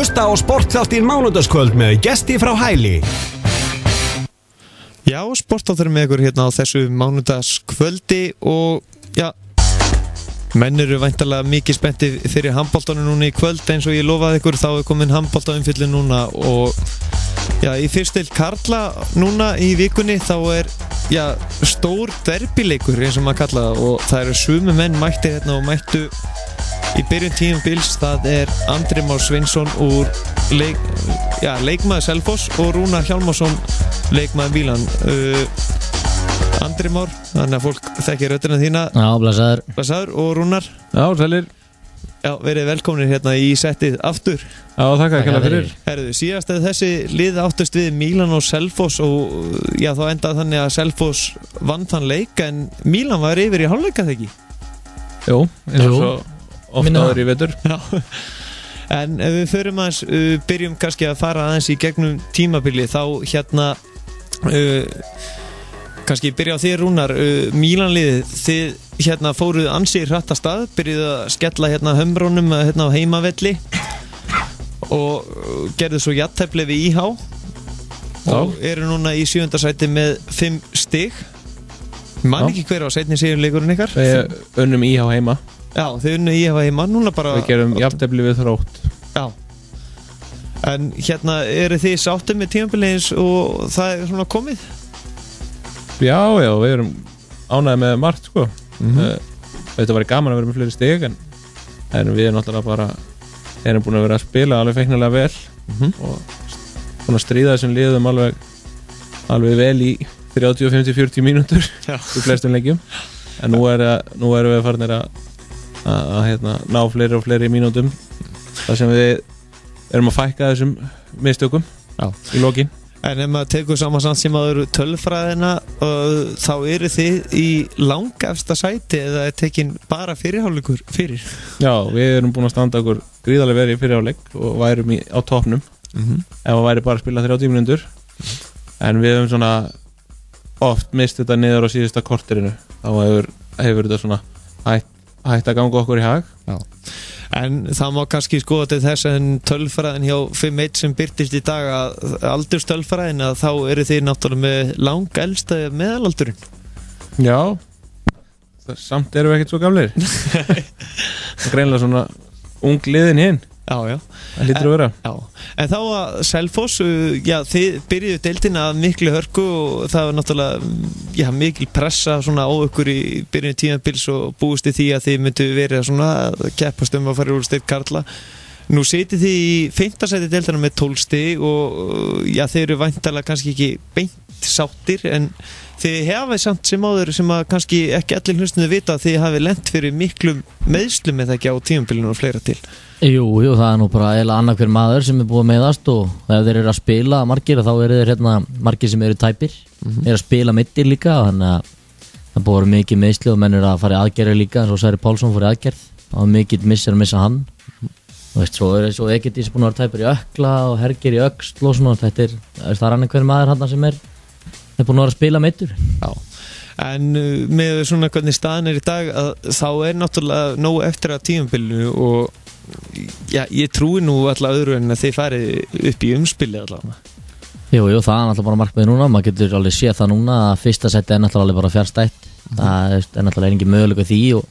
Hlusta á sportþáttinn mánudagskvöld með gesti frá Hæli. Já, sportþáttur með ykkur hérna á þessu mánudagskvöldi og já, menn eru væntanlega mikið spennti fyrir handboltanum núna í kvöld eins og ég lofaði ykkur, þá komin handboltaumfjöllun núna og já, í fyrstild karla núna í vikunni þá já, stór derbyleikur eins og maður kalla það og það eru sömu menn mættir hérna og mættu í byrjun tímabils. Það Andri Már Sveinsson úr leikmaður Selfoss og Rúnar Hjálmarsson leikmaður Mílan. Andri Már, þannig að fólk þekkir röddina þína. Já, blessaður. Blessaður og Rúnar. Já, sælir. Já, verið velkomnir hérna í settið aftur. Já, þakka fyrir. Herðu, síðast þessi lið áttust við Mílan og Selfoss og já, þá endaði þannig að Selfoss vann þann leik en Mílan var yfir í hálfleika þegar ekki? Jú, eins og svo ofta áður í vetur. Já. En ef við förum aðeins, byrjum kannski að fara aðeins í gegnum tímabili þá hérna kannski byrja á þér Rúnar, Mílanliðið, þið hérna fóruð ansi hratt af stað, byrjuðu að skella hérna hömrónum hérna á heimavelli og gerðu svo jafntefli við IH og eru núna í 7. sæti með 5 stig. Man ekki hver á seinni sigurleikurinn ykkar? Við unnum IH heima. Já, þið unnu IH heima, núna bara við gerum jafntefli við Þrótt. Já. En hérna, eru þið sáttir með tímabilið og það svona komið? Já, við erum ánægðir með margt sko. Þetta var gaman að vera með fleiri stig en við erum náttúrulega bara búin að vera að spila alveg feiknilega vel og búin að stríða þessum liðum alveg vel í 30, 50, 40 mínútur í flestum leikjum. En nú erum við farnir að ná fleiri og fleiri mínútum þar sem við erum að fækka þessum mistökum í lokin. En ef maður tekur saman samt sem að eru tölfræðina þá eru þið í langefsta sæti eða tekin bara fyrirháleikur fyrir? Já, við erum búin að standa okkur gríðarlega verið í fyrirháleik og værum á toppnum ef það væri bara að spila 30 mínútur en við höfum svona oft mist þetta niður á síðasta korterinu þá hefur þetta svona hægt að ganga okkur í hag. Já. En það má kannski skoða til þess en tölfræðin hjá 5-1 sem birtist í dag að aldurstölfræðin að þá eru þið náttúrulega með langelsta meðalaldurinn. Já, samt erum við ekkert svo gamlir. Það er greinlega svona ung liðin hinn. Já. Það lítur að vera. Já. En þá að Selfoss, já, þið byrjuðu deildina að miklu hörku og það var náttúrulega mikil pressa svona á ykkur í byrjun tímabils og búist í því að þið myndu verið svona að keppast að fara úr styrk karla. Nú sitið þið í 5. sæti deildina með 12 stig og já, þið eru væntanlega kannski ekki beint sáttir en þið hafið samt sem áður sem að kannski ekki allir hlustunni vita að þið hafið lent fyrir miklum meðslum eða ekki á tímabilinu og fleira til. Jú, það nú bara eiginlega annað hver maður sem búið að meiðast og ef þeir eru að spila margir þá eru þeir hérna margir sem eru tæpir eru að spila mittir líka þannig að það búið mikið meðsli og menn eru að fara í aðgerð líka eins og Sverrir Pálsson fór í aðgerð það var mikið missir að missa hann og veist, svo Egedís búin að vera tæpir í ökla og Hergir í öxl og svona það er annað hver maður hann sem er búin að vera að spila mittur. Já. En með svona hvernig staðan í dag þá náttúrulega nóg eftir að tímabilinu og já, ég trúi nú alltaf öðru en að þið farið upp í umspili allavega. Jú, það er alltaf bara markmiði núna, maður getur alveg séð það núna að fyrsta seti alltaf alveg bara fjárstætt það alltaf engin möguleika því og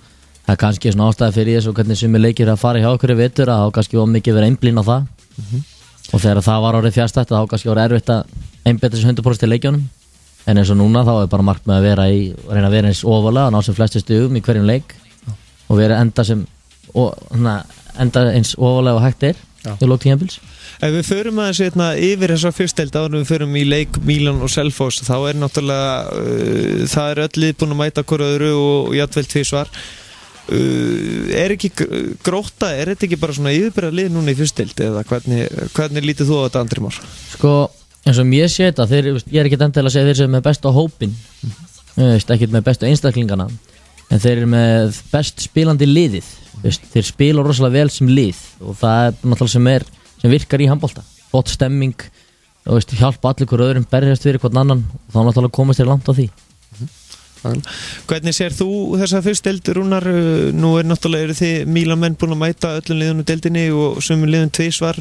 það kannski svona ástæði fyrir þessu og hvernig sumir leikir að fara hjá okkur í vetur að þá kannski var mikið verið einblín á það og þegar það var orðið fjárstætt þá kannski var erfitt að einbeita þessu 100% í leikjónum en eins og núna þá er bara markmið að reyna að vera eins ofalega og ná sem flestu stugum í hverjum leik og vera enda eins ofalega og hægt í lok tímabils. Ef við förum aðeins yfir þessa fyrstdeild áður við förum í leik Mílan og Selfoss þá náttúrulega það öll lið búin að mæta hvort öðru og jafnvel tvisvar. Ekki Grótta, þetta ekki bara svona yfirbyrða lið núna í fyrstdeild eða hvernig lítið þú á þetta Andri Már? Sko eins og ég sé þetta, ég er ekki endilega að segja þeir sem er með best á hópin ekki með bestu einstaklingana en þeir eru með best spilandi liðið þeir spila rosalega vel sem lið og það er náttúrulega sem virkar í handbolta gott stemming og hjálpa allir hver öðrum berjast fyrir hvern annan og þá náttúrulega komast þeir langt á því Hvernig sér þú þessa fyrst deild, Rúnar? Nú náttúrulega eru þið Mílanmenn búin að mæta öllum liðunum deildinni og sumum liðum tvisvar.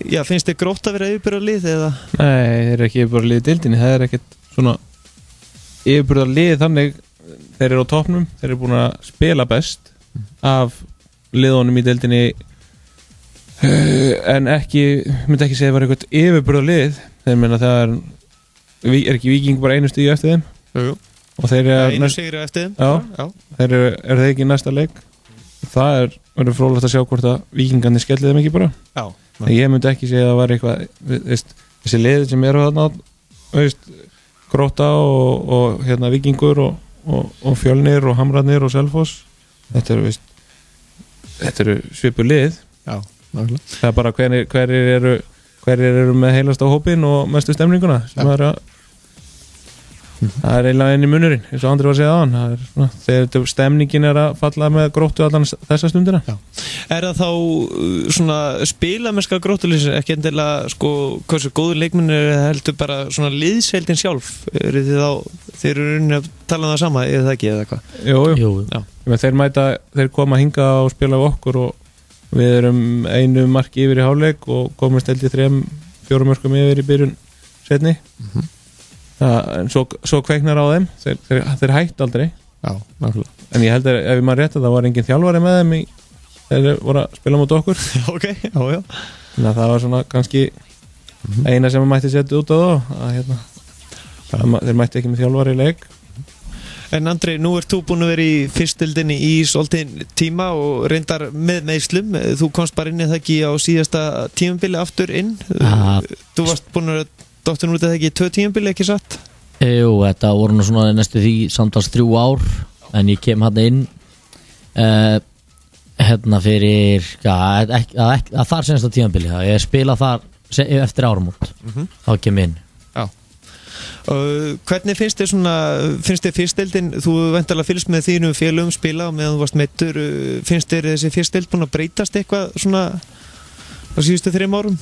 Já, finnst þið Grótta að vera yfirbyrða lið eða? Nei, þeir eru ekki yfirbyrða lið í deildinni, það er ekkert svona yfirbyrða lið þannig, þeir eru á toppnum, þeir eru búin að spila best af liðunum í deildinni en myndi ekki segja að það var eitthvað yfirbyrða lið, þeir meina það er ekki Víking bara einu stíu eftir þeim. Jú. Og þeir einu sigri eftir þeim. Já. Þeir eru þeir ekki í næsta leik. Það verður fróðlegt að sjá hvort að Víkingarnir skellið þeim ekki bara. Já. Ég myndi ekki segja að það var eitthvað, þessi lið sem eru þarna, Grótta og hérna Víkingur og Fjölnir og Hamrarnir og Selfoss. Þetta eru svipuð lið. Já. Það er bara hverjir eru með heilasta hópin og mestu stemninguna sem það er eiginlega einn í munurinn eins og Andri var að segja aðan þegar stemningin er að falla með Gróttu allan þessa stundina. Já. Er það þá svona spilamennska Gróttulísins ekki endilega hversu góður leikmennir heldur bara svona liðsheildin sjálf eru þið þá þeir eru rauninni að tala um það sama eða það ekki eða hvað? Jú. Þeir koma að hinga og spila á okkur og við erum einu marki yfir í hálfleik og komumst held í 3-4 mörkum yfir í byrjun seinni. En svo kveiknar á þeim þeir hættu aldrei. Já, nákvæmlega. En ég held að ef maður rétt að það var engin þjálfari með þeim þeir voru að spila mot okkur. Ok, já. Þannig að það var svona kannski eina sem maður mætti setja út á það þeir mætti ekki með þjálfari í leik. En Andri, nú ert þú búin að vera í fyrstdeildinni í svolítinn tíma og reyndar með meiðslum. Þú komst bara inn í það ekki á síðasta tímabili aftur inn. Þú varst búin að dóttur út eða ekki 2 tímabili, ekki satt? Jú, þetta voru nú svona næstu því samtals 3 ár en ég kem hann inn hérna fyrir að þar senasta tímabili. Ég spila þar eftir áramót. Þá kem ég inn. Hvernig finnst þér fyrstdeildin, þú væntanlega fylgst með þínum félögum spila og meðan þú varst meiddur, finnst þér þessi fyrstdeild búin að breytast eitthvað svona á síðustu 3 árum?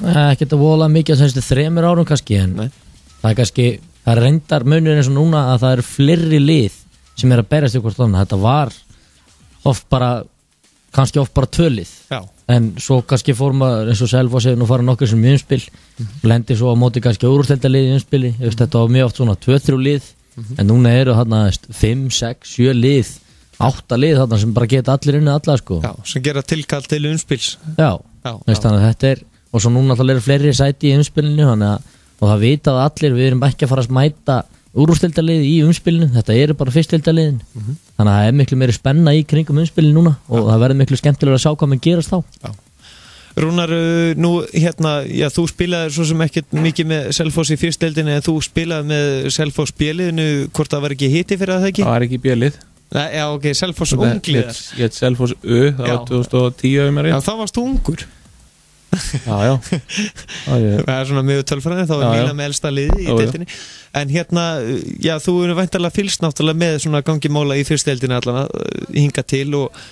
Ekki þetta vola mikið á síðustu 3 árum kannski en það reyndar munur eins og núna að það eru fleiri lið sem er að berjast ykkur stóna. Þetta var oft bara 2 lið. Já. En svo kannski fór maður eins og Selfoss hefur nú farið nokkur sem umspil lendi svo á móti kannski úrúrsdeildarlið í umspili. Þetta var mjög oft svona 2-3 lið en núna eru þarna 5, 6, 7 lið 8 lið þarna sem bara geta allir unnið alla Já, sem gera tilkall til umspils. Já. Þannig að þetta og svo núna alltaf eru fleiri sæti í umspilinu og það vita að allir við erum ekki að fara að smæta úrúrsdeildarlið í umspilinu, þetta eru bara fyrstdeildarliðin þannig að það er miklu meiri spenna í kringum umspilinu núna og það verður miklu skemmtilega að sjá hvað maður gerast þá. Já. Rúnar, nú þú spilaði svo sem ekkert mikið með Selfoss í fyrstdeildinni en þú spilaði með Selfoss B-liðinu, hvort það var ekki hiti fyrir það ekki? Það var ekki B-lið. Já, ok, Selfoss ungliðar. Ég heit Selfoss U, það var 2010 Já, þá varst þú ungur. Já. Það er svona mjög tölfræði, þá er Mílan með elsta liði í deildinni. En þú eru væntanlega fylgst náttúrulega með svona gangi mála í fyrstdeildinni allan hinga til og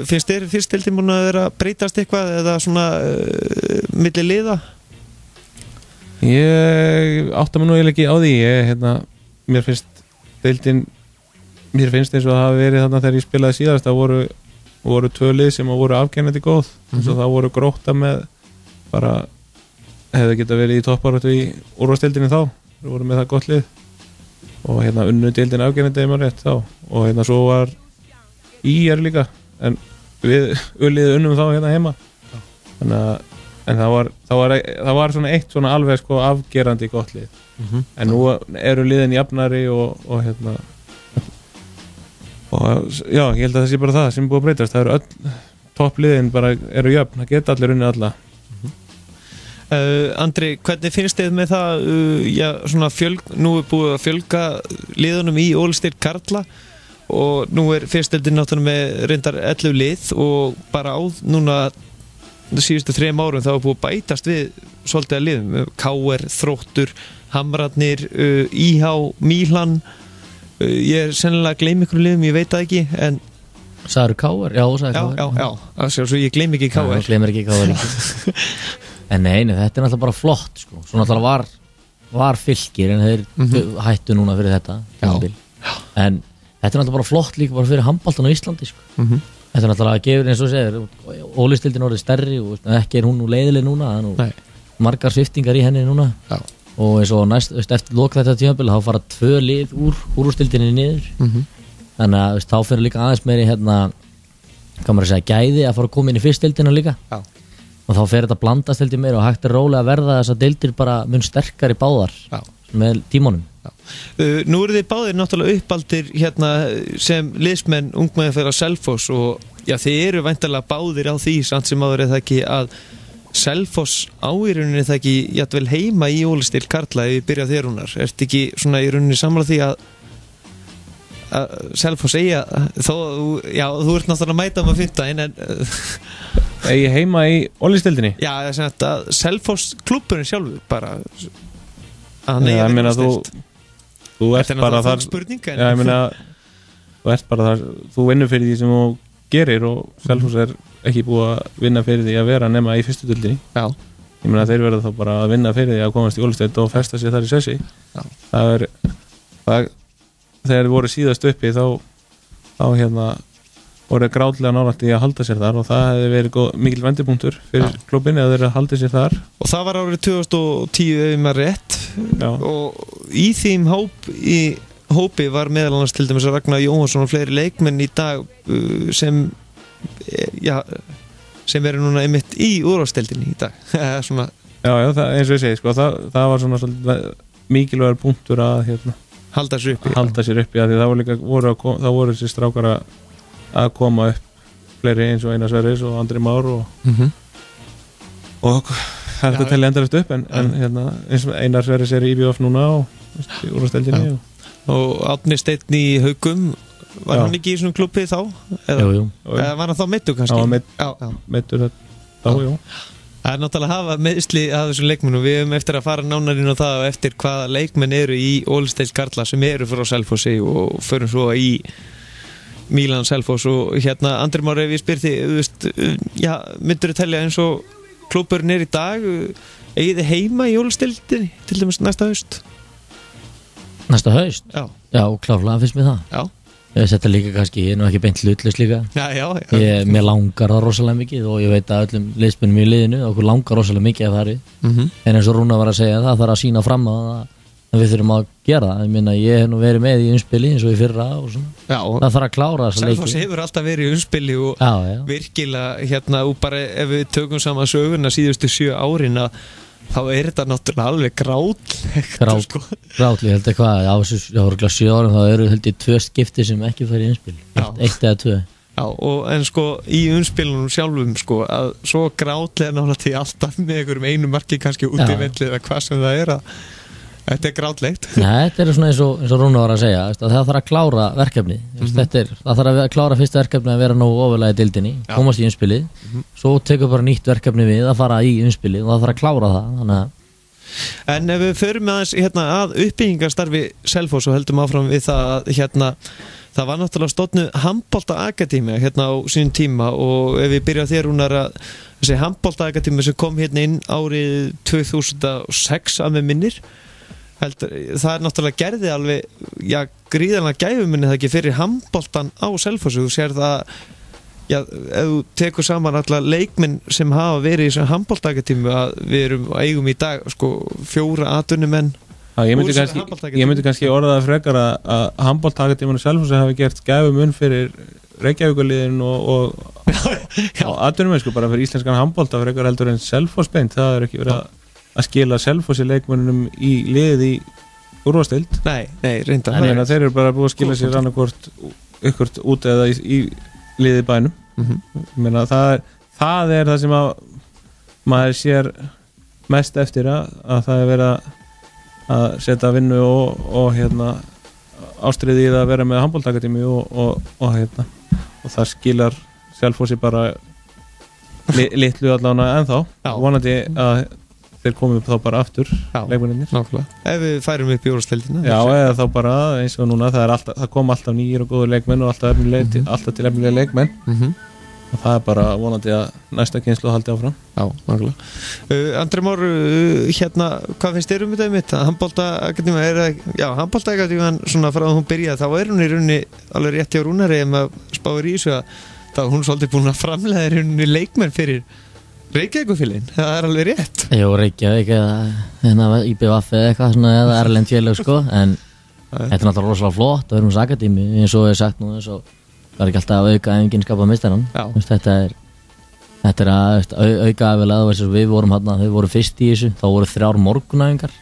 finnst þér fyrstdeildin búin að vera að breytast eitthvað eða svona milli liða? Ég átta mig nú eiginlega ekki á því. Mér finnst eins og það hafi verið þarna þegar ég spilaði síðast það voru 2 lið sem voru afkennandi góð eins og það voru Grótta með bara hefði geta verið í topparötu í úrvalsdeildinni þá þeir voru með það gott lið og unnu deildin afkennandi ef maður rétt þá og svo var IR líka en við liðið unnum þá heima en það var svona eitt svona alveg afgerandi gott lið en nú eru liðin jafnari og já, ég held að það sé bara það sem er búið að breytast. Það eru öll toppliðin bara eru jöfn, það geta allir unnið alla. Andri, hvernig finnst þið með það svona nú er búið að fjölga liðunum í All-Star karla og nú er fyrstdeildin náttúrulega með reyndar 11 lið og bara á núna síðustu 3 árum þá er búið að bætast við svolítið að liðum KR, Þróttur, Hamrarnir, IH, Mílan. Ég sennilega gleymi ykkur liðum, ég veit það ekki en Sagður KR? Já, sagður KR Já, svo ég gleymi ekki KR Já, gleymir ekki KR En nei, þetta er náttúrulega bara flott Svo náttúrulega var var Fylkir en þeir hættu núna fyrir þetta tímabil. En þetta er náttúrulega bara flott líka bara fyrir handboltan á Íslandi sko. Þetta er náttúrulega að gefur eins og segir ólistildin orðið stærri og ekki er hún nú leiðileg núna, það er nú margar sviftingar í henni núna og eins og næst eftir lok þetta tímabil þá fara 2 lið úr úrstildinni niður þannig að þá fyrir líka aðeins meiri hérna, hvað maður að segja, gæði að fara að koma inn í fyrstildina líka og þá fer þetta blandast heldur meira og hægt er rólega að verða þess að deildir bara mun sterkari báðar með tímanum. Nú eru þið báðir náttúrulega uppaldir hérna sem liðsmenn ungmennafélag Selfoss og já, þið eru væntanlega báðir á því samt sem áður er það ekki að Selfoss á í rauninni það ekki jafnvel heima í ólistil karla ef við byrja þér Rúnar. Ertu ekki svona í rauninni sammála því að Selfoss eiga þó, já, þú ert náttúrulega að mæta með 15 en Eigi heima í ólistildinni? Já, það er sem að Selfoss klúbburinn sjálfur bara ég meina þú ert bara þar ég meina þú ert bara þar, þú vinnur fyrir því sem þú gerir og Selfoss er ekki búið að vinna fyrir því að vera nema í fyrstu dildinni. Já. Ég meina þeir verða þá bara að vinna fyrir því að komast í ólistild og festa sér þar í sessi. Það þegar voru síðast uppi þá hérna voru grátlega nálægt í að halda sér þar og það hefði verið mikil vendipunktur fyrir klúbbinn eða þeir að halda sér þar og það var árið 2010 ef maður rétt og í þeim hópi var meðal annars til dæmis að Ragnar Jóhansson og fleiri leikmenn í dag sem eru núna einmitt í úrvalsdeildinni í dag svona. Já, það, eins og ég segi sko, það var svona mikilvægur punktur að hérna halda sér uppi að því það voru þessi strákar að koma upp fleiri eins og Einar Sverris og Andri Már og þetta telli endalist upp en hérna, eins og Einar Sverris er í IBF núna og í úrvalsdeildinni og Árni Steinn í Haugum var hann ekki í svona klubbi þá? Jú. Eða var hann þá meiddur kannski? Já, meiddur þá, jú. Það er náttúrulega að hafa meðsli að þessum leikmennum. Við höfum eftir að fara nánar inn á það og eftir hvaða leikmenn eru í ólisteild karla sem eru frá Selfossi og förum svo í Mílan Selfoss og hérna Andri Már ef ég spyr þig, þú veist, já, myndur þú telja eins og klúbburinn er í dag, eigið þið heima í ólisteildinni til dæmis næsta haust? Næsta haust? Já. Já, klárlega finnst mér það. Já. Ég setja líka kannski, ég er nú ekki beint hlutlaus líka. Já. Mér langar það rosalega mikið og ég veit að öllum liðsmönnum í liðinu, okkur langar rosalega mikið að fara en eins og Rúnar var að segja, það þarf að sýna fram að við þurfum að gera það. Ég meina, ég hef nú verið með í umspili eins og í fyrra og svona. Já. Það þarf að klára þessa leiki. Selfoss hefur alltaf verið í umspili og virkilega hérna, og bara ef við tökum saman söguna síðustu 7 árin þá er þetta náttúrulega alveg grátlegt Grátli, held ég hvað á 7 árum þá eru held ég 2 skipti sem ekki fara í umspil 1 eða 2 Já, en sko í umspilunum sjálfum sko að svo grátlega náttúrulega til alltaf með einhverjum einu marki kannski út í velli eða hvað sem það er að þetta er grátlegt. Nei, þetta er svona eins og Rúnar var að segja, það þarf að klára verkefni. Það þarf að klára fyrsta verkefni að vera nógu ofalega í deildinni, komast í umspilið, svo tekur bara nýtt verkefni við að fara í umspilið og það þarf að klára það. Þannig að En ef við förum aðeins hérna, að uppbyggingarstarfi Selfoss og heldum áfram við það að hérna, það var náttúrulega stofnuð handboltaakademía hérna á sínum tíma og ef við byrjum þér Rúnar að þessi handboltaakademía sem kom hérna inn árið 2006 að með minnir það er náttúrulega gerði alveg gríðarlega gæfuminni það ekki fyrir handboltan á Selfossi. Þú sér það ef þú tekur saman alla leikmenn sem hafa verið í þessum handboltaakademíu að við eigum í dag sko 4 atvinnumenn. Ég myndi kannski orða það frekar að handboltaakademíun á Selfossi hafi gert gæfumun fyrir Reykjavíkurliðin og atvinnumenn sko bara fyrir íslenskan handbolta frekar heldur en Selfoss beint. Það er ekki verið að skila Selfossi leikmönnum í lið í úrvalsdeild. Nei, reyndar. En þeir eru bara búið að skila sér annarkvort ykkurt út eða í liði bænum. Meina, það er það sem að maður sér mest eftir að það er verið að setja vinnu og hérna ástriði í það að vera með handboltaakademíu og það skilar Selfossi bara litlu allavega ennþá. Vonandi að þeir komum upp þá bara aftur leikmennirnir. Ef við færum upp í úrvalsdeildina. Já, eða þá bara eins og núna það kom alltaf nýjir og góður leikmenn og alltaf til efnilega leikmenn. og það bara vonandi að næsta kynslóð haldi áfram. Já, nákvæmlega. Andri Már, hérna, hvað finnst þér þetta mitt? Handboltaakademía handboltaakademía svona frá að hún byrjaði, þá hún í rauninni alveg rétt hjá Rúnari ef spáir í þessu að þá hún svolítið búin að framleiða í rauninni leikmenn fyrir Reykjavíkurfélögin, það alveg rétt. Jú, Reykjavík eða IBVF eða eitthvað svona eða erlend félög sko, en þetta náttúrulega rosalega flott og þessu akademi, eins og ég sagt nú eins og það ekki alltaf að auka enginn skapa meistarann. Þetta er að auka aðvelega, við vorum hérna, þau voru fyrst í þessu, þá voru 3 morgunæfingar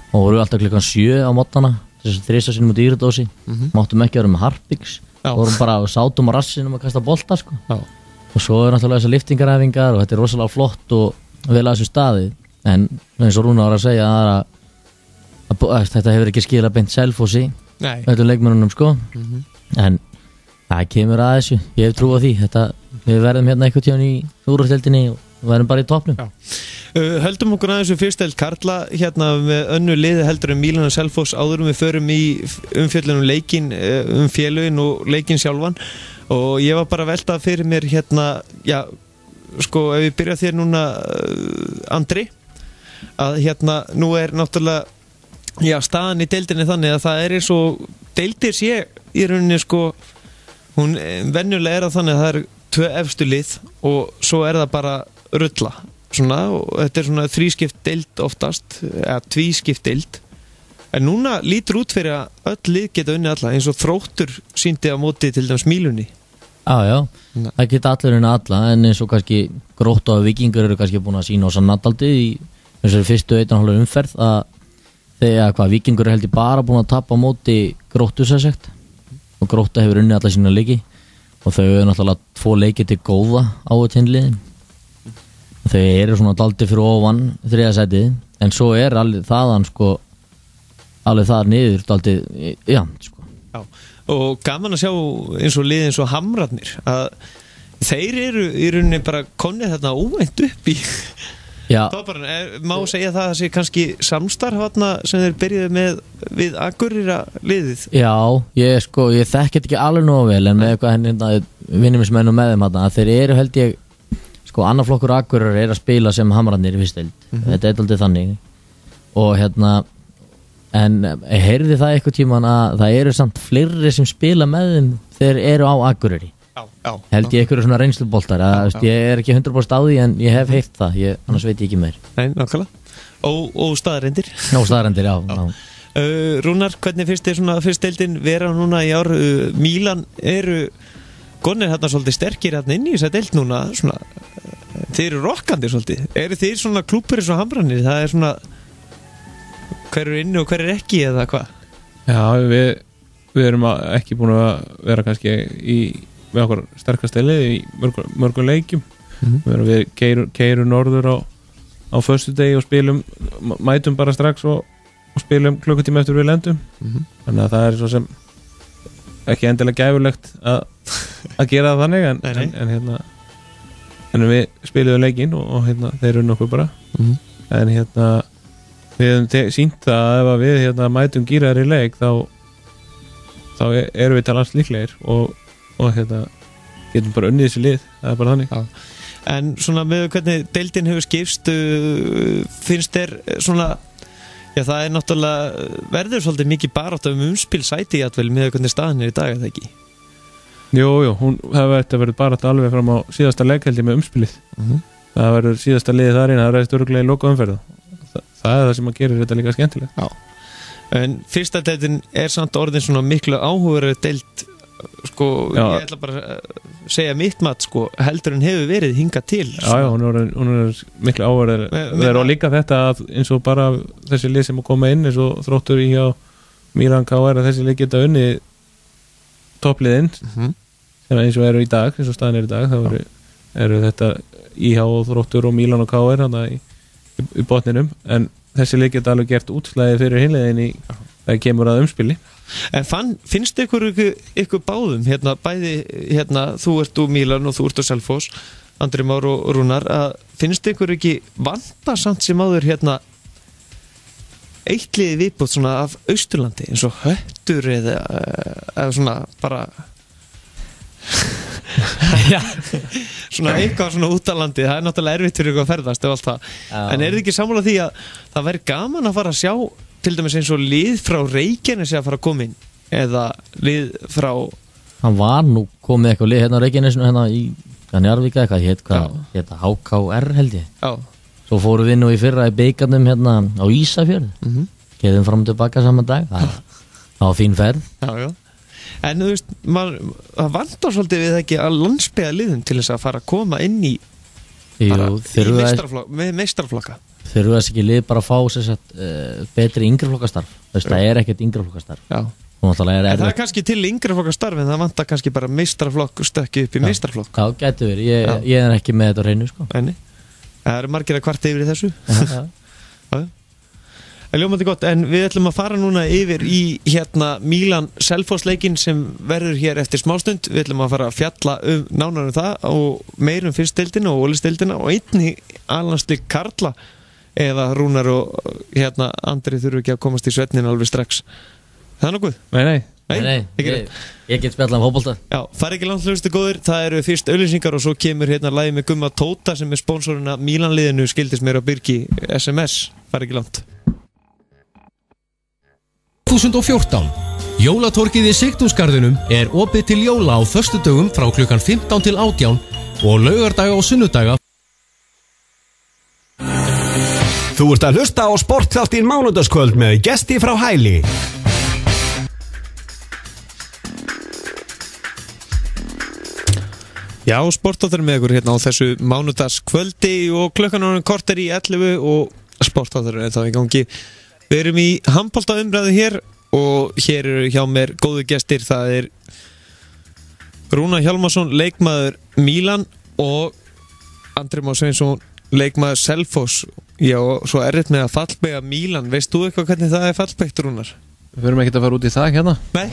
og voru alltaf klukkan 7 á mótnana, þessu 3 sinnum út í Íradósi, máttum ekki vera með harpiks, vorum bara sátum á rassinum að kasta bolta sko. Og svo náttúrulega þessar liftingaræfingar og þetta er rosalega flott og vel að þessu staði, en eins og Rúnar var að segja að þetta hefur ekki skilað beint Selfossi, þetta leikmennunum sko, en það kemur að þessu, ég hef trú á því, við verðum hérna einhvern tíðan í úrvalsdeildinni og verðum bara í toppnum. Höldum okkur aðeins fyrstdeild karla hérna með önnu liði heldur en Mílan og Selfoss áður við förum í umfjöllun leikin, félögin og leikin sjálfan og ég var bara að velta fyrir mér hérna, já, sko ef við byrja þér núna Andri, að hérna nú er náttúrulega, já, staðan í deildinni þannig að það er eins og deildir sé í rauninni sko, hún venjulega að þannig að það 2 efstu lið og svo það bara rulla svona, og þetta svona 3-skipt deild oftast, eða 2-skipt deild, en núna lítur út fyrir að öll lið geta unnið alla, eins og Þróttur sýndi á móti til dæmis Mílunni. Já, það geta allir unnið alla, en eins og kannski Grótta og Víkingur eru kannski búin að sína á sannadaldi í þessari fyrstu 1,5 umferð að þegar Víkingur heldur bara búin að tapa á móti Gróttu sérsagt og Grótta hefur unnið alla sína leiki og þau eru náttúrulega 2 leiki til góða á hinliðin. Þau eru svona daldi fyrir ofan 3. sætið, en svo alveg þaðan sko, alveg þar niður daldi, já sko. Já, og gaman að sjá eins og lið eins og Hamrarnir að þeir eru í rauninni bara komnið þarna óvænt upp í. Já. Það bara, má segja það að sé kannski samstarf þarna sem þeir byrjuðu með við Akureyra liðið. Já, ég þekki þetta ekki alveg nógu vel, en með eitthvað henni vinnumismenn og með þeim þarna, þeir eru held ég sko annar flokkur Akureyrar er að spila sem Hamrarnir í fyrstdeild. Þetta er aldrei þannig og hérna, en heyrði það eitthvað tíman að það eru samt fleiri sem spila með þeim þeir eru á Akureyri. Held ég einhverju svona reynsluboltar ég er ekki 100% á því en ég hef heyrt það, annars veit ég ekki meir. Nei, nákvæmlega. Og staðarendir. Staðarendir, já. Rúnar, hvernig finnst þér svona fyrstdeildin vera núna í ár? Mílan eru gonir hérna svolítið sterkir hérna inn í þessa deild núna svona, þeir eru rokkandi svolítið. Eru þeir svona klúpur eins og Hamrarnir? Það er svona hver eru inni og hver er ekki eða hvað? Já, við erum ekki búin að vera kannski með okkur sterkast lið í mörgum leikjum. Við keyrum norður á föstudegi og mætum bara strax og spilum klukkutíma eftir við lendum. Þannig að það er svo sem ekki endilega gæfulegt að gera það þannig en við spiliðum leikinn og þeir eru nokkuð bara. En við hefum sýnt það að ef við mætum gýrar í leik þá erum við talast líklegir og getum bara unnið þessu lið, það er bara þannig. En svona með hvernig deildin hefur skipst, finnst þér svona, já það er náttúrulega verður svolítið mikið barátta umspil sæti jafnvel með hvernig staðan er í dag, eða ekki? Jú, hún hefur verið barátta alveg fram á síðasta leikheldi með umspilið. Það verður síðasta liðið þar inn, það ræðist örugglega í lokaumferð. Það er það sem að gera þetta líka skemmtilegt. Já. En fyrsta deildin er samt orðin svona miklu áhugaverð deild sko, ég ætla bara að segja mitt mat sko, heldur en hefur verið hingað til. Já, hún er miklu áhugaverð og líka þetta að eins og bara þessi lið sem að koma inn eins og Þróttur í hjá Mílan KR að þessi lið geta unni toppliðinn sem eins og eru í dag, eins og staðan er í dag þá eru þetta IH og Þróttur og Mílan og KR í botninum, en þessi lið geta alveg gert útslagið fyrir hinliðin í það kemur að umspili. En finnst ykkur báðum bæði þú ert úr Mílan og þú ert úr Selfoss, Andri Már og Rúnar, að finnst ykkur ekki vanta samt sem áður eitt liði viðbót svona af Austurlandi eins og Höttur eða svona bara svona eitthvað svona út á landi, það náttúrulega erfitt fyrir ykkur að ferðast og allt það, en þið ekki sammála því að það væri gaman að fara að sjá til dæmis eins og lið frá Reykjanesi að fara að koma inn, eða lið frá hann var nú komið eitthvað lið hérna á Reykjanesinu hérna í Njarðvík eitthvað hétt HKR held ég svo fórum við nú í fyrra í beikarnum hérna á Ísafjörð geðum fram og tilbaka saman dag það var fín ferð en þú veist, það vantar svolítið við ekki að landsbyggja liðum til þess að fara að koma inn í meistaraflokka þurfa þess ekki lið bara að fá betri yngreflokkastarf það er ekkert yngreflokkastarf það er kannski til yngreflokkastarf en það vantar kannski bara meistaraflokk stökki upp í meistaraflokk það getur verið, ég er ekki með þetta á hreinu sko. það eru margir að kvarta yfir í þessu ljómandi gott, en við ætlum að fara núna yfir í hérna Mílan-Selfoss leikinn sem verður hér eftir smástund. Við ætlum að fara að fjalla nánar það og meirum fyrstdeildina og ólisteildina og einnig alhansleik karla eða Rúnar og hérna Andri þurfu ekki að komast í svefnin alveg strax. Það er nokkuð? Nei, ég get spjallað fótbolta. Já, fara ekki langt hlustu góður, það eru fyrst auglýsingar og svo kemur hérna lagið með Gumma Tóta sem er sponsorinn af Mílan-liðinu, skildist mér á Birgi SMS, fara ekki langt. 2014. Jólatorkið í Sigtúnsgarðinum er opið til jóla á föstudögum frá klukkan 15 til 18 og laugardaga og sunnudaga. Þú ert að hlusta á sportþáttinn mánudagskvöld með gesti frá Hæli. Já, sportþáttur með ykkur hérna á þessu mánudagskvöldi og klukkan korter í 11 og sportþáttur er þá í gangi. Við erum í handboltaumræðu hér og hér eru hjá mér góðu gestir, það er Rúnar Hjálmarsson, leikmaður Mílan og Andri Már Sveinsson, leikmaður Selfoss. Já, svo erfitt með að fallbeygja Mílan, veist þú eitthvað hvernig það er fallbeygt, Rúnar? Við förum ekki að fara út í það hérna. Nei,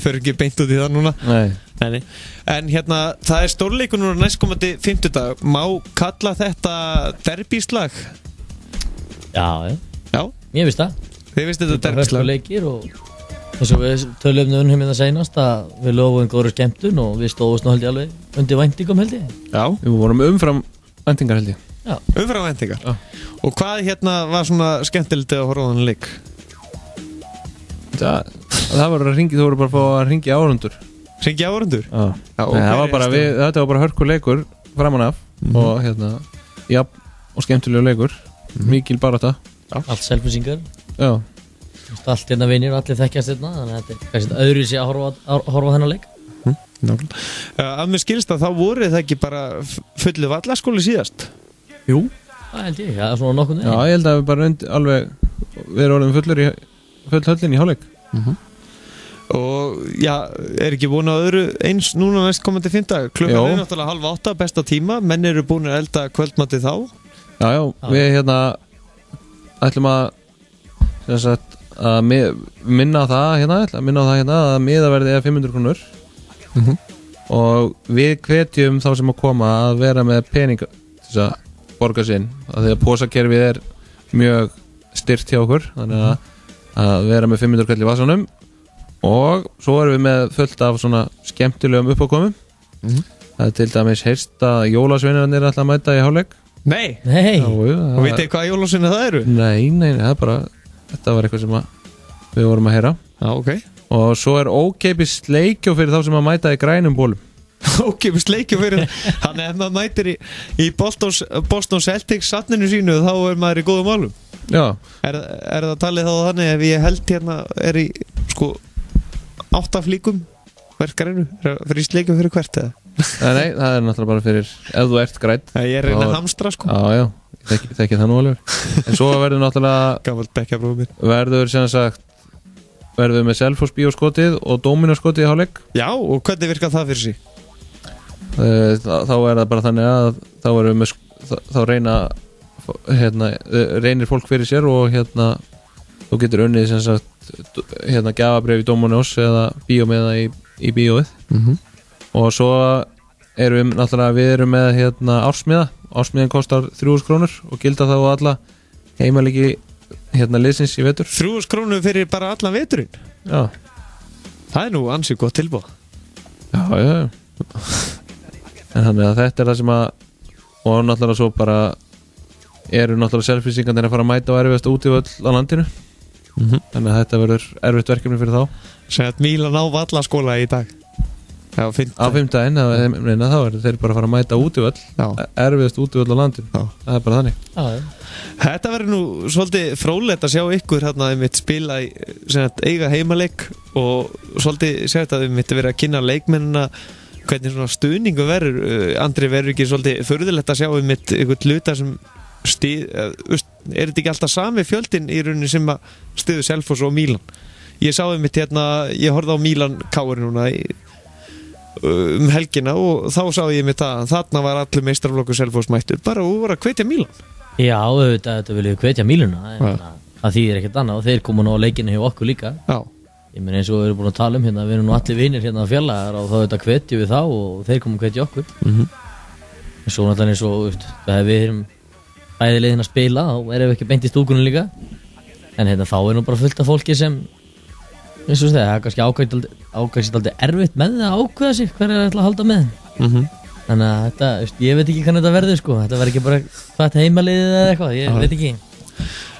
förum ekki beint út í það núna. Nei. En hérna, það er stórleikur núna næstkomandi fimmtudag. Má kalla þetta derbíslag? Já. Ég veist það. Þið veist þetta derbislag. Leikir og eins og við töluðum um það seinast að við lofuðum góður skemmtun og við stóðumst nú held ég alveg undir væntingum held ég. Já. Við vorum umfram væntingar held ég. Já. Umfram væntingar. Já. Og hvað hérna var svona skemmtilegt að horfa á þann leik? Það var að ringi, þú voru bara að fá að ringja áhorfendur. Ringja áhorfendur? Já. Það var bara þetta var bara hörkuleikur framan af og hérna og skemmtilegu leikur. Mikil barátta. Allt selfisingar. Já. Allt hérna vinir og allir þekkjast hérna, þannig að þetta er kannski öðru sér að horfa þennan leik. Að mér skilst að þá voru það ekki bara fullu vallaskóli síðast? Jú, það held ég, það er svona nokkuð. Já, ég held að við bara alveg við erum orðin full höllin í hálfleik. Og já, er ekki búin að öðru eins núna næst komandi fimmtag? Klukkan er náttúrulega 7:30, besta tíma, menn eru búin að elda kvöldmati þá? Já, við hérna ætlum að minna á það að miðaverðið er 500 krónur og við hvetjum þá sem að koma að vera með pening til að borga sinn, að því að pósakerfið er mjög styrt hjá okkur, þannig að vera með 500 kall í vasanum og svo erum við með fullt af svona skemmtilegum uppákomum. Það er til dæmis heyrst að jólasveinarnir er alltaf að mæta í hálfleik. Nei. Og veit þið hvað jólasveina það eru? Nei, það er bara þetta var eitthvað sem við vorum að heyra. Já, ok. Og svo er ókeypis leikjó fyrir þá sem að mæta í grænum bólum. Ókeypis leikjó fyrir þannig ef maður mætir í Boston Celtics satninu sínu þá er maður í góðum málum. Já. Er það talið þá þannig ef ég held hérna er í 8 flíkum verkarinu, fyrir sleikjó fyrir hvert eða? Nei, það er náttúrulega bara fyrir ef þú ert grænt. Ég er reyna að hamstra sko. Já, þekki það nú alveg. En svo verður náttúrulega gammalt bekkjabróðum minn. Verður með Selfoss bíóskotið og Dóminóskotið í hálfleik. Já, og hvernig virkar það fyrir sig? Þá er það bara þannig að þá erum við með þá reynir fólk fyrir sér og þú getur unnið gjafabréf í Dóminós eða bíómiða í bíóið. Og svo erum við erum með ársmiða. Ársmiðan kostar 3.000 krónur og gilda þá alla heimalegi liðsins í vetur. 3.000 krónur fyrir bara allan veturinn? Já. Það er nú ansið gott tilboð. Já. En þannig að þetta það sem að og náttúrulega svo bara eru náttúrulega Selfyssingarnir að fara að mæta á erfiðasta útivöll á landinu þannig að þetta verður erfitt verkefni fyrir þá Segja að Mílan á vallaskóla í dag á fimmtudaginn þá verður þeir bara að fara að mæta útivöll erfiðast útivöll á landinu það er bara þannig Þetta verður nú svolítið fróðlegt að sjá ykkur hérna einmitt spila í eiga heimaleik og svolítið sjá þetta einmitt verið að kynna leikmennina hvernig svona stuðningu verður Andri verður ekki svolítið furðulegt að sjá einmitt ykkur hluta sem er þetta ekki alltaf sami fjöldin í rauninni sem að stuðu Selfoss og Mílan ég sá einmitt hérna ég horfði á Mílan Káur núna helgina og þá sá ég einmitt að þarna var allir meistaraflokkur Selfoss mættur bara og voru að hvetja Mílan Já, þetta viljum við hvetja Míluna það þýðir ekkert annað og þeir koma nú á leikinu hjá okkur líka ég meina eins og við erum búin að tala um hérna við erum nú allir vinir hérna á fjallaðar og þá þetta hvetjum við þá og þeir koma að hvetja okkur en svo náttúrulega eins og þegar við erum bæði leiðin að spila þá erum við ekki beint í stúkunum líka en hérna þá er nú bara fullt af fólki sem eins og það er kannski ákvæmst aldrei erfitt með það að ákveða sig hver er að halda með þannig að þetta, ég veit ekki hvernig þetta verður sko þetta verður ekki bara hvað heimaliðið eða eitthvað, ég veit ekki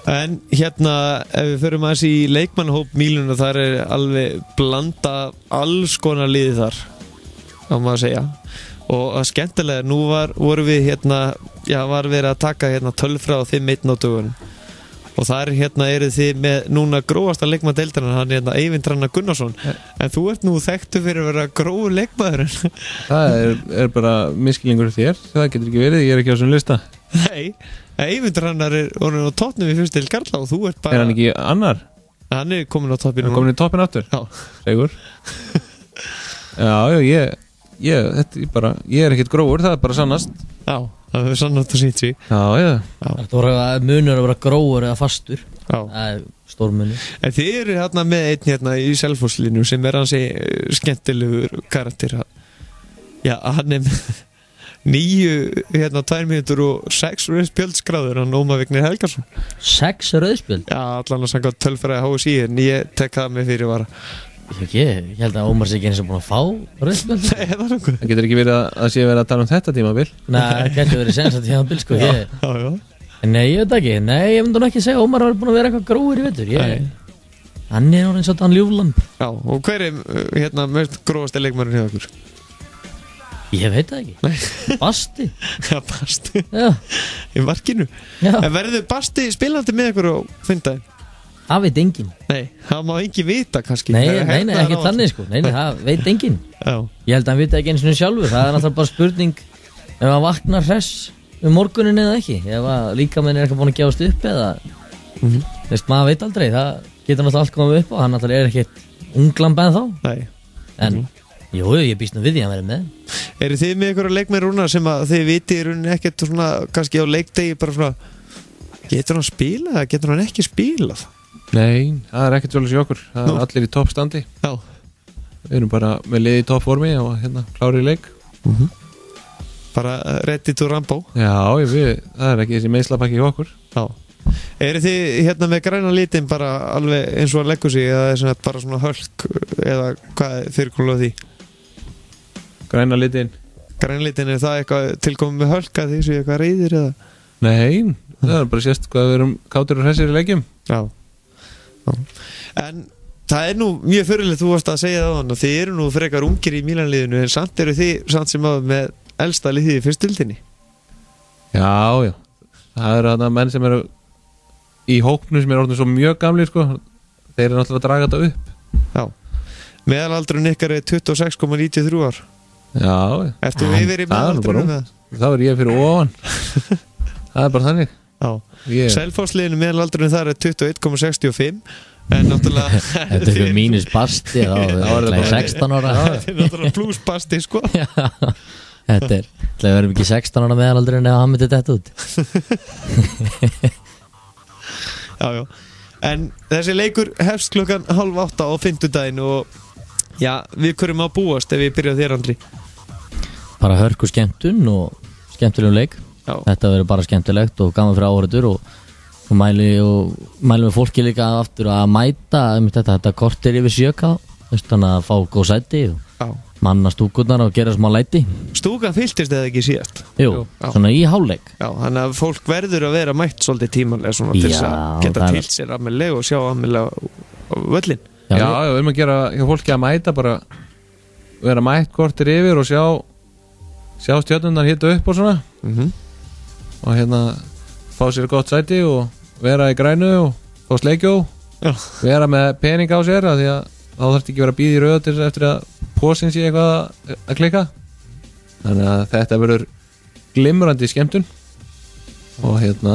En hérna, ef við förum aðeins í leikmannhóp Míluna, þar er alveg blanda alls konar liði þar á maður að segja og að skemmtilega, nú voru við hérna, var verið að taka hérna tölfra á 5-1 á dögunum og þar hérna eru þið með núna grófasta leikmann deildarinnar, hann hérna Eyvind Hrannar Gunnarsson en þú ert nú þekktu fyrir að vera grófu leikmaðurinn Það er bara miskilningur þér, það getur ekki verið, ég er ekki á þessum lista Nei, Eyvind Hrannar er orðinn á toppnum í fyrst til Karla og þú ert bara Er hann ekki annar? Hann er komin á toppinu Hann er komin í toppin aftur? Já Segur Já, ég er ekkert grófur, það er bara sannast Já, það er sannast að sýnt sig Já Þetta voru munur að vera grófur eða fastur það er stór munur En þið eru hérna með einn hérna í Selfosslínu sem er hansi skemmtilegur karakter Já, hann er með 9, 2 mínútur og 6 rauðspjöld skráður hann Ómar Vignir Helgason 6 rauðspjöld? Já, allan að sanga tölfræði HSI en ég tek það með fyrir vara Ég held að Ómar sé ekki eins og búin að fá rauðspjöld Nei, það er okkur Það getur ekki verið að sé verið að tala um þetta tímabil Nei, það getur verið senast tímabil sko Já Nei, ég veit ekki, ég myndi nú ekki segja að Ómar var búin að vera eitthvað gróður í vetur Hann er orðinn svolítið hann ljúflamb Já, og hver er hérna mest grófasti leikmærin hjá okkur? Ég veit það ekki Basti Já, Basti Já Í markinu Já En verður Basti spilandi með ykkur á fimmtudaginn? Það veit enginn Nei, það má enginn vita kannski Nei, ekki þannig sko Nei, það veit enginn Já Ég held að hann vita ekki eins og sjálfur Það er náttúrulega bara spurning ef hann vaknar hress morgunin eða ekki ef líkaminn er ekki búin að gefast upp eða maður veit aldrei það getur náttúrulega allt komið upp og hann náttúrulega er ekkert unglamb en þá Nei En jú, ég býst nú við því að vera með Eru þið með ykkur leikmenn rúna sem að þið viti í rauninni ekkert svona kannski á leikdegi bara svona getur hann spila eða getur hann ekki spilað? Nei, það er ekkert svolítið í okkur það er allir í toppstandi Já Við erum bara með liði í toppformi og hérna klári í leik Bara ready to rambo Já, það er ekki þessi meiðslapakki í okkur Já Eru þið hérna með græna litin bara alveg eins og að leggur sig eða er svona bara svona hölk eða hvað er fyrirkomulega því? Græna litin Græna litin, er það eitthvað tilkomið með hölka því sem eitthvað reyðir eða? Nei, það er bara sérst hvað við erum kátir og hressir í leikjum Já En það er nú mjög fyrirlegt þú varst að segja það á hann og þið eru nú frekar ungir í Mílanliðinu en samt eru þið samt sem að með elsta liðið í fyrstildinni Já Það eru þarna menn sem eru í hópnu sem eru orðin svo mjög gamli sko. Þeir eru náttúrulega að draga þetta upp Já Meðalaldurinn ykkar er 26,93 ár Já Ertu við verið meðalaldurinn með það? Þá er ég fyrir ofan Það er bara þannig Já Selfossliðinu meðalaldurinn þar er 21,65 en náttúrulega Þetta er fyrir mínus Basti þá er það 16 ára Þetta er náttúrulega plus Basti sko Þetta er, það verðum ekki 16 ára meðalaldurinn eða hann myndi þetta út Já En þessi leikur hefst klukkan 7:30 á fimmtudaginn og já, við hverjum að búast ef við byrjum þér Andri Bara hörku skemmtun og skemmtilegum leik Já. Þetta verður bara skemmtilegt og gaman fyrir áhorfendur og mælum við fólki líka aftur að mæta þetta kortir yfir 7 þannig að fá góð sæti og manna stúkurnar og gera smá læti. Stúkan fylltist eða ekki síðast? Jú, svona í hálfleik. Já, þannig að fólk verður að vera mætt svolítið tímanlega svona til þess að geta tilt sér almennilega og sjá almennilega á völlin. Já, við erum að gera hjá fólki að mæta bara vera mætt kortir yfir og sjá stjörnurnar hita upp og svona og hérna fá sér gott sæti og vera í grænu og fá sleikjó, vera með pening á sér að því að þá þarf ekki vera að bíða í röð til eftir að pósin sé eitthvað að klikka. Þannig að þetta verður glimrandi skemmtun og hérna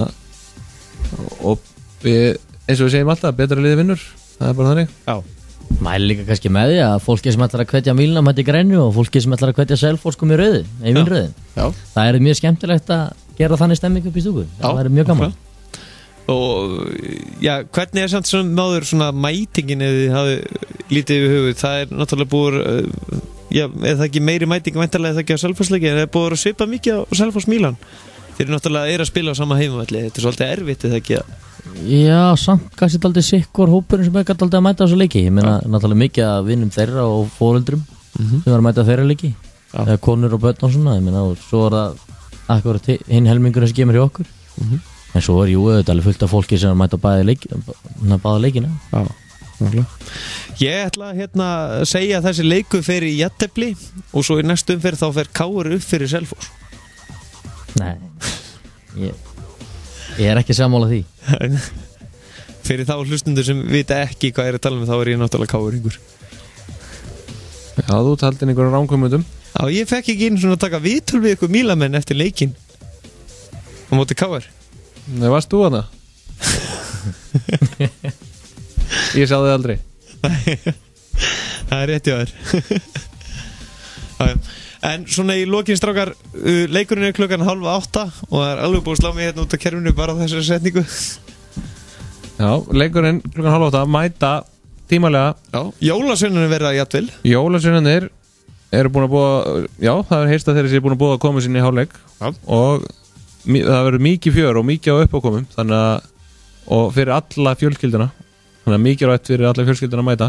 og við, eins og við segjum alltaf, betra liði vinnur, það er bara þannig. Já. Mæli líka kannski með því að fólki sem ætlar að hvetja Míluna mæti í grænu og fólki sem ætlar að hvetja Selfoss komi í rauði, í vínrauðin. Það er mjög skemmtilegt að gera þannig stemming upp í stúku. Það er mjög gaman. Og já, hvernig er samt svona náður svona mætingin eða þið hafið lítið yfir hugið? Það er náttúrulega búið já, er það ekki meiri mæting væntanlega það ekki á Selfossleiki, en það er búið að svipa mikið á Selfoss Mílan. Þeir eru náttúrulega að spila á sama heimavelli, þetta er svolítið erfitt eða ekki að... Já, samt kannski daldið sikkur hópurinn sem er daldið að mæta á þessu leiki. Ég meina náttúrulega mikið að vinnum þeirra og foreldrum sem var að mæta þeirra leiki, konur og börn og svona. Ég meina, og svo er það akkurat hinn helmingurinn sem kemur hjá okkur. En svo er þetta alveg fullt af fólki sem er að mæta báða leikina. Já, ég ætla að segja að þessi leiku fer í jafntefli og svo í næstu umferð þá fer KR upp fyrir Selfoss. Nei, ég er ekki sammála því. Fyrir þá hlustundur sem vita ekki hvað er að tala um, þá er ég náttúrulega KR-ingur. Já, þú taldi einhverjum rangkomundum. Já, ég fekk ekki einu svona að taka viðtöl við ykkur Mílamenn eftir leikinn á móti KR. Nei, varst þú hana? Ég sá þig aldrei. Það er rétt hjá þér. En svona í lokin, strákar, leikurinn er klukkan 7:30 og það er alveg búið að slá mig hérna út af kerfinu bara á þessari setningu. Já, leikurinn klukkan 7:30 mæta tímalega. Já, jólasveinarnir verða jafnvel. Jólasveinarnir eru búin að búa, já, það er heyrst að þeir séu búin að búa að koma sinni í hálfleik og það verður mikið fjör og mikið á uppákomum, þannig að, og fyrir alla fjölskylduna, þannig að mikið rætt fyrir alla fjölskylduna að mæta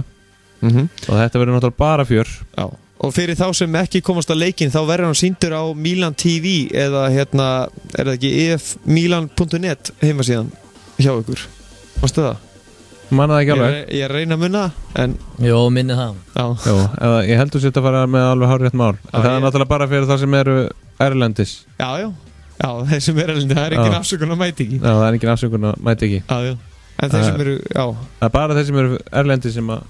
og þetta verður náttúrulega bara fjör. Já, og fyrir þá sem ekki komast á leikinn þá verður hann sýndur á Milan TV eða er það ekki efmilan.net heimasíðan hjá ykkur, varstu það? Manna það ekki alveg. Ég reyna að munna en... Jó, minni það. Já, ég heldur sér að fara með alveg hárrétt mál, en það er náttúrulega bara fyrir það sem eru erlendis. Já, þeir sem eru erlendis, það er engin afsökun að mæti ekki. Já, það er engin afsökun að mæti ekki. Já, en þeir sem eru, það er bara þeir sem eru erlendis sem að...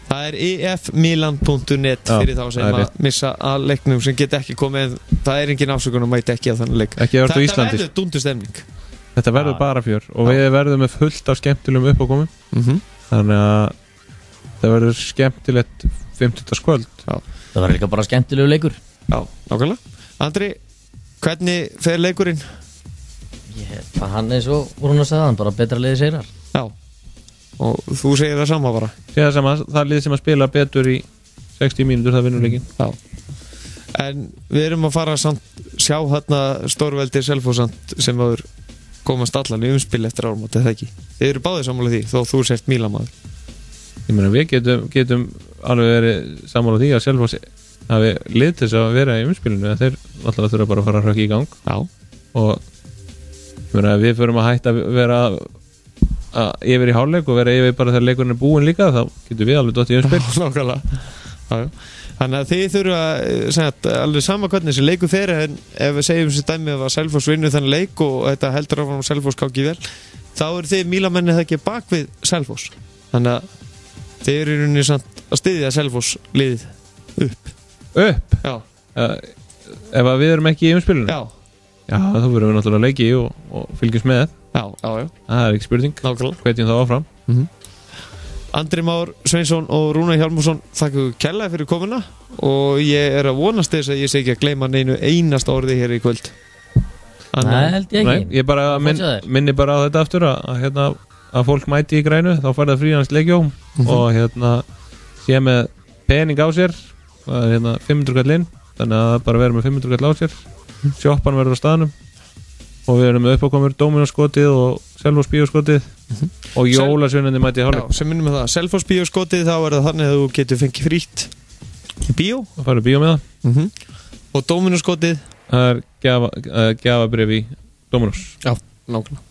Það er efmilan.net fyrir þá sem að missa að leiknum sem get ekki komið, það er engin afsökun að mæti ekki að þannig leik. Ekki verður á Íslandi. Það verður dundustemning. Þetta verður bara fjör og við verðum með fullt af skemmtilegum uppákomum. Þannig að það verður skemmtilegt 50. kvöld. Það verður líka bara skemmtilegu leikur. Já, nákvæmlega. Andri, hvernig fer leikurinn? Hann er svo, voru að segja hann, bara betra liði sigrar. Já, og þú segir það sama bara? Segir það sama, það er lið sem að spila betur í 60 mínútur, það vinnur leikinn. Já. En við erum að fara samt, sjá hérna stórveldi Selfoss sem aður komast allan í umspil eftir áramót, eða ekki? Þið eru báðir sammála því, þó þú sért Mílamaður. Ég meina, við getum alveg verið sammála því að Selfoss hafi lið til þess að vera í umspilinu, þeir alltaf þurfa bara að fara að hrökka í gang. Já. Og ég meina, við förum að hætta að vera yfir í hálfleik og vera yfir bara þegar leikurinn er búinn líka, þá getum við alveg dott í umspil. Nákvæmlega. Já. Þannig að þið þurfa að segja alveg sama hvernig þessi leiku fer, en ef við segjum sér dæmi að Selfoss vinnur þannig leik og þetta heldur áfram Selfoss gangi vel, þá eru þið Mílamenni það ekki bak við Selfoss. Þannig að þið eru í rauninni samt að styðja Selfoss liðið upp. Upp? Já. Ef við erum ekki í umspilinu? Já. Já, þá verðum við náttúrulega leiki og fylgjumst með. Já. Það er ekki spurning. Nákvæmlega. Hvetjum þá áfram. Andri Már Sveinsson og Rúnar Hjálmarsson, þakka kærlega fyrir komuna og ég er að vonast þess að ég sé ekki að gleyma neinu einasta orði hér í kvöld. Nei, held ég ekki. Nei, ég bara minni bara á þetta aftur að fólk mæti í grænu, þá fær það fríans leikjó og sé með pening á sér, 500 kall inn, þannig að bara vera með 500 kall á sér, sjoppan verður á staðnum og við erum með uppákomur Dóminóskotið og Selfoss bíóskotið og jólasveinarnir mæti í hálfleik. Já, sem minnum við það, Selfoss bíóskotið, þá er það þannig að þú getur fengið frítt Í bíó að fara í bíó með það. Og Dominos-skotið. Það er gjafabréf í Dominos. Já, nákvæmlega.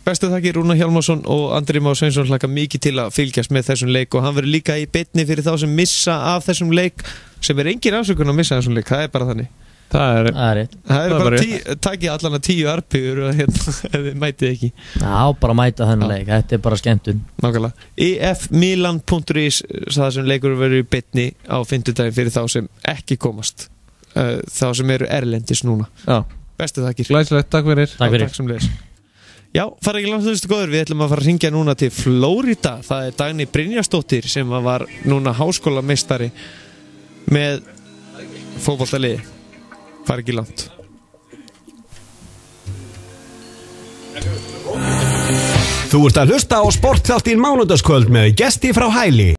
Bestu þakkir Rúnar Hjálmarsson og Andri Már Sveinsson hlakka mikið til að fylgjast með þessum leik og hann verður líka í beinni fyrir þá sem missa af þessum leik sem engin afsökun að missa þessum leik, það er bara þannig. Það er rétt. Það er bara takið allan að 10 arpiður ef þið mætið ekki. Já, bara mæta þennan leik, þetta er bara skemmtun. Nákvæmlega. efmilan.is það sem leikur verður í beinni á fimmtudaginn fyrir þá sem ekki komast. Þá sem eru erlendis núna. Já. Bestu þakkir. Glæsilegt, takk fyrir. Takk fyrir. Takk sem leis. Já, fara ekki langt þessu góður, við ætlum að fara að hringja núna til Flórida. Það er Dagný Brynjarsdóttir sem var núna háskólameistari með fótboltaliði. Fara ekki langt. Þú ert að hlusta á Sportþáttinn mánudagskvöld með gesti frá Hæli.